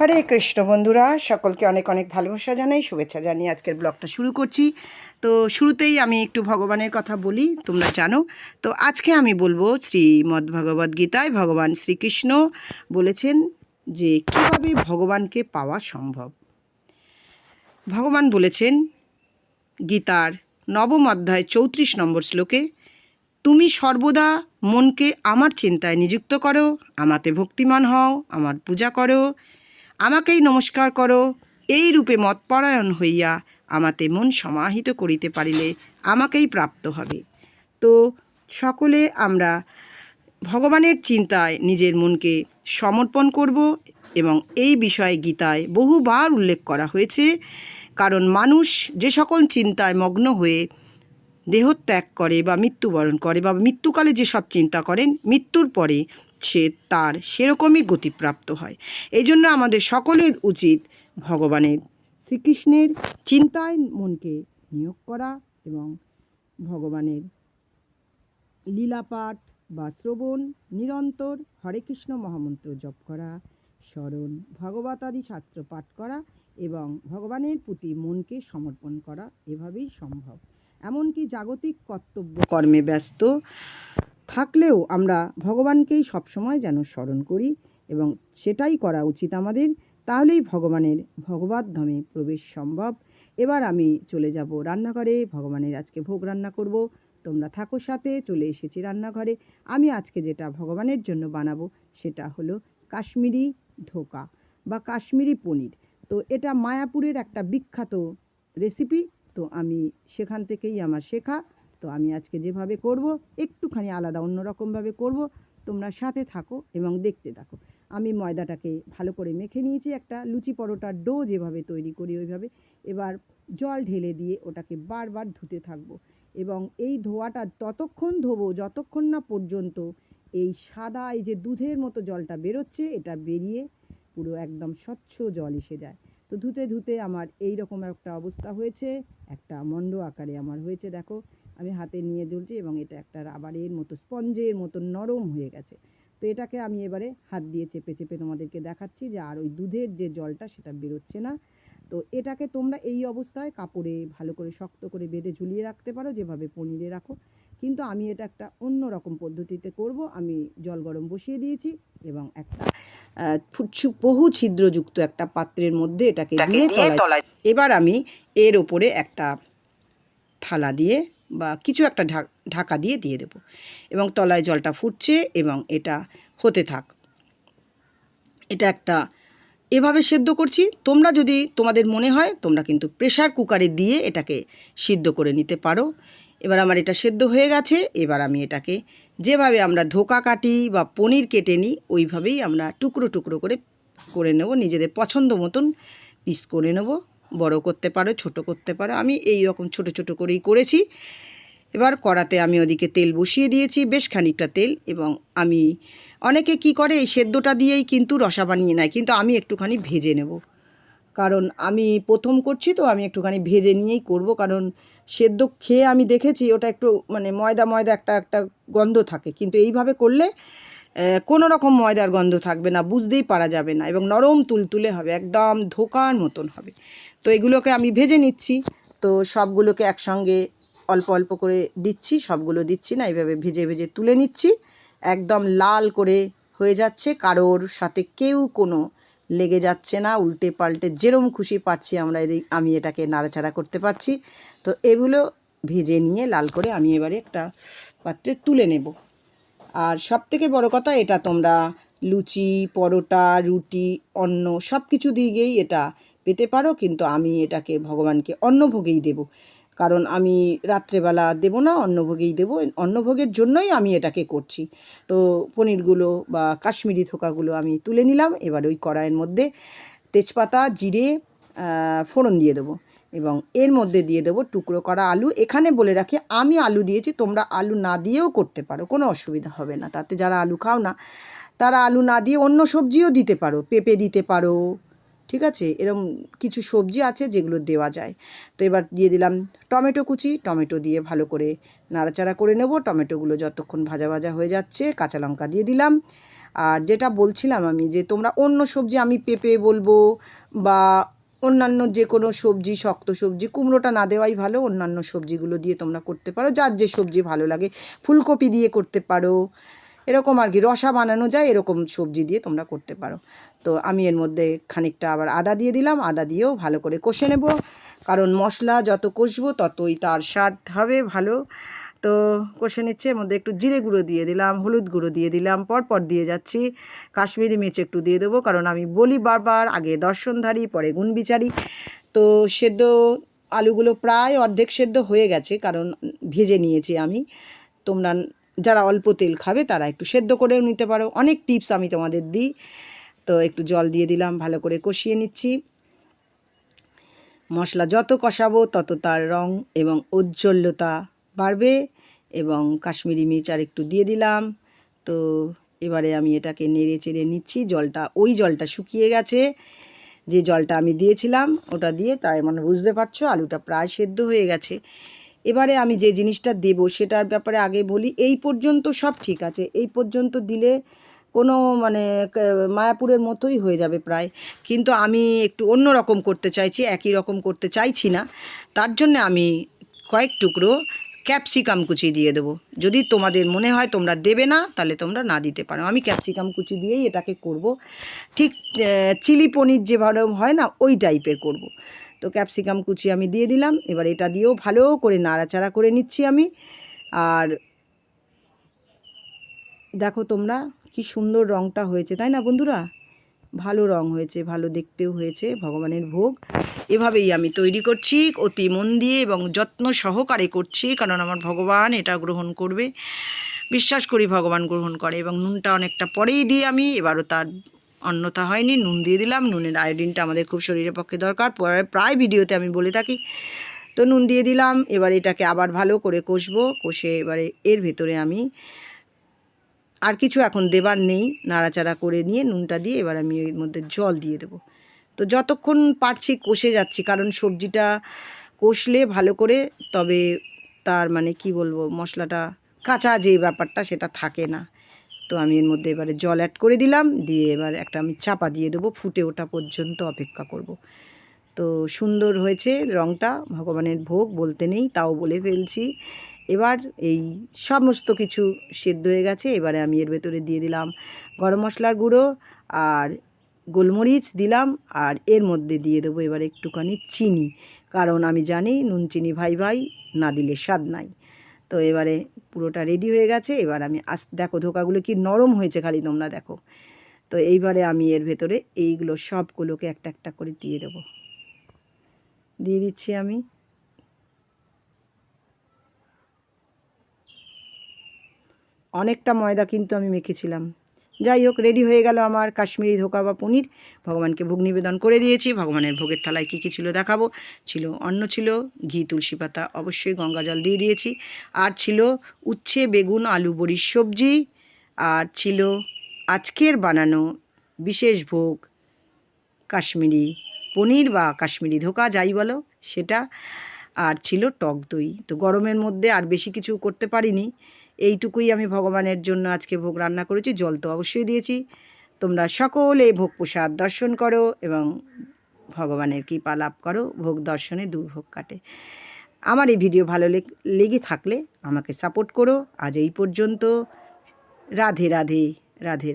হরে কৃষ্ণ বন্ধুরা, সকলকে অনেক অনেক ভালোবাসা জানাই, শুভেচ্ছা জানিয়ে আজকের ব্লগটা শুরু করছি। তো শুরুতেই আমি একটু ভগবানের কথা বলি, তোমরা জানো। তো আজকে আমি বলবো শ্রীমদ্ভগবদ্গীতায় ভগবান শ্রীকৃষ্ণ বলেছেন যে কীভাবে ভগবানকে পাওয়া সম্ভব। ভগবান বলেছেন গীতার 9ম অধ্যায় 34 নম্বর শ্লোকে, তুমি সর্বদা মনকে আমার চিন্তায় নিযুক্ত করো, আমাতে ভক্তিমান হও, আমার পূজা করো, আমাকেই নমস্কার করো, এই রূপে মতপরায়ণ হইয়া আমাতে মন সমাহিত করিতে পারিলে আমাকেই প্রাপ্ত হবে। তো সকলে আমরা ভগবানের চিন্তায় নিজের মনকে সমর্পণ করব, এবং এই বিষয়ে গীতায় বহুবার উল্লেখ করা হয়েছে। কারণ মানুষ যে সকল চিন্তায় মগ্ন হয়ে দেহত্যাগ করে বা মৃত্যুবরণ করে বা মৃত্যুকালে যেসব চিন্তা করেন, মৃত্যুর পরে সে তার সেরকমই গতিপ্রাপ্ত হয়। এই জন্য আমাদের সকলের উচিত ভগবানের শ্রীকৃষ্ণের চিন্তায় মনকে নিয়োগ করা এবং ভগবানের লীলাপাঠ বা শ্রবণ, নিরন্তর হরে কৃষ্ণ মহামন্ত্র জপ করা, স্মরণ, ভগবতাদি শাস্ত্র পাঠ করা এবং ভগবানের প্রতি মনকে সমর্পণ করা এভাবেই সম্ভব। এমনকি জাগতিক কর্তব্য কর্মে ব্যস্ত থাকলেও আমরা ভগবানকেই সবসময় যেন স্মরণ করি, এবং সেটাই করা উচিত আমাদের। তাহলেই ভগবানের ভগবত ধামে প্রবেশ সম্ভব। এবার আমি চলে যাব রান্নাঘরে, ভগবানের আজকে ভোগ রান্না করব। তোমরা থাকো সাথে। চলে এসেছি রান্নাঘরে। আমি আজকে যেটা ভগবানের জন্য বানাবো সেটা হলো কাশ্মীরি ধোকা বা কাশ্মীরি পনির। তো এটা মায়াপুরের একটা বিখ্যাত রেসিপি। তো আমি সেখান থেকেই আমার শেখা। তো আমি আজকে যেভাবে করব একটুখানি আলাদা অন্যরকমভাবে করব। তোমরা সাথে থাকো এবং দেখতে থাকো। আমি ময়দাটাকে ভালো করে মেখে নিয়েছি, একটা লুচি পরোটার ডো যেভাবে তৈরি করি ওইভাবে। এবার জল ঢেলে দিয়ে ওটাকে বারবার ধুতে থাকবো, এবং এই ধোয়াটা ততক্ষণ ধোবো যতক্ষণ না পর্যন্ত এই সাদা এই যে দুধের মতো জলটা বেরোচ্ছে এটা বেরিয়ে পুরো একদম স্বচ্ছ জল এসে যায়। তো ধুতে ধুতে আমার এই রকম একটা অবস্থা হয়েছে, একটা মণ্ড আকারে আমার হয়েছে। দেখো আমি হাতে নিয়ে জ্বলছি এবং এটা একটা রাবারের মতো স্পঞ্জের মতো নরম হয়ে গেছে। তো এটাকে আমি এবারে হাত দিয়ে চেপে চেপে তোমাদেরকে দেখাচ্ছি যে আর ওই দুধের যে জলটা সেটা বেরোচ্ছে না। তো এটাকে তোমরা এই অবস্থায় কাপড়ে ভালো করে শক্ত করে বেঁধে ঝুলিয়ে রাখতে পারো, যেভাবে পনিরে রাখো। কিন্তু আমি এটা একটা অন্য রকম পদ্ধতিতে করব। আমি জল গরম বসিয়ে দিয়েছি এবং একটা বহু ছিদ্রযুক্ত একটা পাত্রের মধ্যে এটাকে দিয়ে তলায়, এবার আমি এর ওপরে একটা থালা দিয়ে বা কিছু একটা ঢাকা দিয়ে দিয়ে দেবো, এবং তলায় জলটা ফুটছে এবং এটা হতে থাক। এটা একটা এভাবে সেদ্ধ করছি। তোমরা যদি তোমাদের মনে হয় তোমরা কিন্তু প্রেসার কুকারে দিয়ে এটাকে সিদ্ধ করে নিতে পারো। এবার আমার এটা সেদ্ধ হয়ে গেছে। এবার আমি এটাকে যেভাবে আমরা ধোকা কাটি বা পনির কেটে নিই ওইভাবেই আমরা টুকরো টুকরো করে করে নেব। নিজেদের পছন্দ মতন পিস করে নেব। বড় করতে পারো, ছোট করতে পারো। আমি এই রকম ছোট ছোট করেই করেছি। এবার কড়াতে আমি ওদিকে তেল বসিয়ে দিয়েছি, বেশ খানিকটা তেল। এবং আমি অনেকে কি করে এই সেদ্ধটা দিয়েই কিন্তু রসা বানিয়ে নেয়, কিন্তু আমি একটুখানি ভেজে নেব। কারণ আমি প্রথম করছি, তো আমি একটুখানি ভেজে নিয়েই করব। কারণ সেদ্ধ খেয়ে আমি দেখেছি ওটা একটু মানে ময়দা ময়দা একটা একটা গন্ধ থাকে, কিন্তু এইভাবে করলে কোনো রকম ময়দার গন্ধ থাকবে না, বুঝতেই পারা যাবে না, এবং নরম তুলতুলে হবে, একদম ধোকার মতন হবে। তো এগুলোকে আমি ভেজে নিচ্ছি। তো সবগুলোকে একসঙ্গে অল্প অল্প করে দিচ্ছি, সবগুলো দিচ্ছি না, এইভাবে ভেজে ভেজে তুলে নিচ্ছি। একদম লাল করে হয়ে যাচ্ছে, কারোর সাথে কেউ কোনো লেগে যাচ্ছে না, উল্টে পাল্টে যেরম খুশি পাচ্ছি আমি এটাকে নাড়াচাড়া করতে পারছি। তো এগুলো ভেজে নিয়ে লাল করে আমি এবারে একটা পাত্রে তুলে নেব। আর সবথেকে বড় কথা, এটা তোমরা লুচি, পরোটা, রুটি, অন্ন সব কিছু দিয়েই এটা পেতে পারো, কিন্তু আমি এটাকে ভগবানকে অন্নভোগেই দেব। কারণ আমি রাত্রেবেলা দেব না, অন্নভোগেই দেব। অন্নভোগের জন্যই আমি এটাকে করছি। তো পনিরগুলো বা কাশ্মীরি ধোকাগুলো আমি তুলে নিলাম। এবার ওই কড়াইয়ের মধ্যে তেজপাতা, জিরে ফোড়ন দিয়ে দেবো, এবং এর মধ্যে দিয়ে দেবো টুকরো করা আলু। এখানে বলে রাখি আমি আলু দিয়েছি, তোমরা আলু না দিয়েও করতে পারো, কোনো অসুবিধা হবে না তাতে। যারা আলু খাও না তারা আলু না দিয়ে অন্য সবজিও দিতে পারো, পেঁপে দিতে পারো, ঠিক আছে। এরকম কিছু সবজি আছে যেগুলো দেওয়া যায়। তো এবার দিয়ে দিলাম টমেটো কুচি। টমেটো দিয়ে ভালো করে নাড়াচাড়া করে নেব। টমেটোগুলো যতক্ষণ ভাজা ভাজা হয়ে যাচ্ছে, কাঁচা লঙ্কা দিয়ে দিলাম। আর যেটা বলছিলাম আমি, যে তোমরা অন্য সবজি, আমি পেঁপে বলবো বা অন্যান্য যে কোনো সবজি, শক্ত সবজি, কুমড়োটা না দেওয়াই ভালো, অন্যান্য সবজিগুলো দিয়ে তোমরা করতে পারো, যার যে সবজি ভালো লাগে। ফুলকপি দিয়ে করতে পারো, এরকম আর কি, রসা বানানো যায়, এরকম সবজি দিয়ে তোমরা করতে পারো। তো আমি এর মধ্যে খানিকটা আবার আদা দিয়ে দিলাম, আদা দিয়েও ভালো করে কষে নেব, কারণ মশলা যত কষবো ততই তার স্বাদ হবে ভালো। তো কষে নিচ্ছে, এর মধ্যে একটু জিরে গুঁড়ো দিয়ে দিলাম, হলুদ গুঁড়ো দিয়ে দিলাম, পরপর দিয়ে যাচ্ছি। কাশ্মীরি মির্চ একটু দিয়ে দেবো, কারণ আমি বলি বারবার, আগে দর্শনধারী পরে গুণবিচারী। তো সেদ্ধ আলুগুলো প্রায় অর্ধেক সেদ্ধ হয়ে গেছে, কারণ ভেজে নিয়েছি আমি। তোমরা যারা অল্প তেল খাবে তারা একটু সেদ্ধ করেও নিতে পারো, অনেক টিপস আমি তোমাদের দিই। তো একটু জল দিয়ে দিলাম, ভালো করে কষিয়ে নিচ্ছি। মশলা যত কষাবো তত তার রং এবং ঔজ্জ্বল্যতা বাড়বে। এবং কাশ্মীরি মির্চ আর একটু দিয়ে দিলাম। তো এবারে আমি এটাকে নেড়ে চেড়ে নিচ্ছি। ওই জলটা শুকিয়ে গেছে, যে জলটা আমি দিয়েছিলাম ওটা দিয়ে, তাই মানে বুঝতে পারছো আলুটা প্রায় সেদ্ধ হয়ে গেছে। এবারে আমি যে জিনিসটা দেবো সেটার ব্যাপারে আগে বলি। এই পর্যন্ত সব ঠিক আছে, এই পর্যন্ত দিলে কোনো মানে মায়াপুরের মতোই হয়ে যাবে প্রায়, কিন্তু আমি একটু অন্য রকম করতে চাইছি, একই রকম করতে চাইছি না। তার জন্য আমি কয়েক টুকরো ক্যাপসিকাম কুচি দিয়ে দেবো। যদি তোমাদের মনে হয় তোমরা দেবে না, তাহলে তোমরা না দিতে পারো। আমি ক্যাপসিকাম কুচি দিয়েই এটাকে করব, ঠিক চিলি পনির যেভাবে হয় না, ওই টাইপের করব। তো ক্যাপসিকাম কুচি আমি দিয়ে দিলাম। এবার এটা দিয়েও ভালো করে নাড়াচাড়া করে নিচ্ছি আমি। আর দেখো তোমরা কি সুন্দর রঙটা হয়েছে, তাই না বন্ধুরা? ভালো রং হয়েছে, ভালো দেখতেও হয়েছে। ভগবানের ভোগ এভাবেই আমি তৈরি করছি, অতি মন দিয়ে এবং যত্ন সহকারে করছি, কারণ আমার ভগবান এটা গ্রহণ করবে। বিশ্বাস করি ভগবান গ্রহণ করে। এবং নুনটা অনেকটা পরেই দিই আমি, এবারও তার অন্যথা হয়নি, নুন দিয়ে দিলাম। নুনের আয়োডিনটা আমাদের খুব শরীরের পক্ষে দরকার, প্রায় ভিডিওতে আমি বলে থাকি। তো নুন দিয়ে দিলাম। এবার এটাকে আবার ভালো করে কষবো, কষে এবারে এর ভেতরে আমি আর কিছু এখন দেবার নেই, নাড়াচাড়া করে নিয়ে নুনটা দিয়ে এবার আমি এর মধ্যে জল দিয়ে দেবো। তো যতক্ষণ পারছি কষে যাচ্ছি, কারণ সবজিটা কষলে ভালো করে, তবে তার মানে কি বলবো, মশলাটা কাঁচা যে ব্যাপারটা সেটা থাকে না। তো আমি এর মধ্যে এবারে জল অ্যাড করে দিলাম, দিয়ে এবার একটা আমি চাপা দিয়ে দেবো, ফুটে ওঠা পর্যন্ত অপেক্ষা করব। তো সুন্দর হয়েছে রঙটা, ভগবানের ভোগ বলতে নেই, তাও বলে ফেলছি। এবার এই সমস্ত কিছু সেদ্ধ হয়ে গেছে। এবারে আমি এর ভেতরে দিয়ে দিলাম গরম মশলার গুঁড়ো আর গোলমরিচ দিলাম, আর এর মধ্যে দিয়ে দেবো এবার একটুখানি চিনি, কারণ আমি জানি নুন চিনি ভাই ভাই, না দিলে স্বাদ নাই। তো এবারে পুরোটা রেডি হয়ে গেছে। এবার আমি দেখো ধোকাগুলো কি নরম হয়েছে, খালি তোমরা দেখো। তো এইবারে আমি এর ভেতরে এইগুলো সবগুলোকে একটা একটা করে দিয়ে দেবো, দিয়ে দিচ্ছি আমি। অনেকটা ময়দা কিন্তু আমি মেখেছিলাম। যাই হোক, রেডি হয়ে গেল আমার কাশ্মীরি ধোকা বা পনির। ভগবানকে ভোগ নিবেদন করে দিয়েছি। ভগবানের ভোগের থালায় কী কী ছিল দেখাবো। ছিল অন্ন, ছিল ঘি, তুলসী পাতা, অবশ্যই গঙ্গা জল দিয়ে দিয়েছি, আর ছিল উচ্ছে, বেগুন, আলু বড়ির সবজি, আর ছিল আজকের বানানো বিশেষ ভোগ কাশ্মীরি পনির বা কাশ্মীরি ধোকা যাই বলো সেটা, আর ছিল টক দই। তো গরমের মধ্যে আর বেশি কিছু করতে পারিনি, এইটুকুই আমি ভগবানের জন্য আজকে ভোগ রান্না করেছি। জল তো অবশ্যই দিয়েছি। তোমরা সকলে ভোগ প্রসাদ দর্শন করো এবং ভগবানের কৃপা লাভ করো। ভোগ দর্শনে দুর্ভোগ কাটে। আমার এই ভিডিও ভালো লেগে থাকলে আমাকে সাপোর্ট করো। আজ এই পর্যন্ত। রাধে রাধে, রাধে রাধে।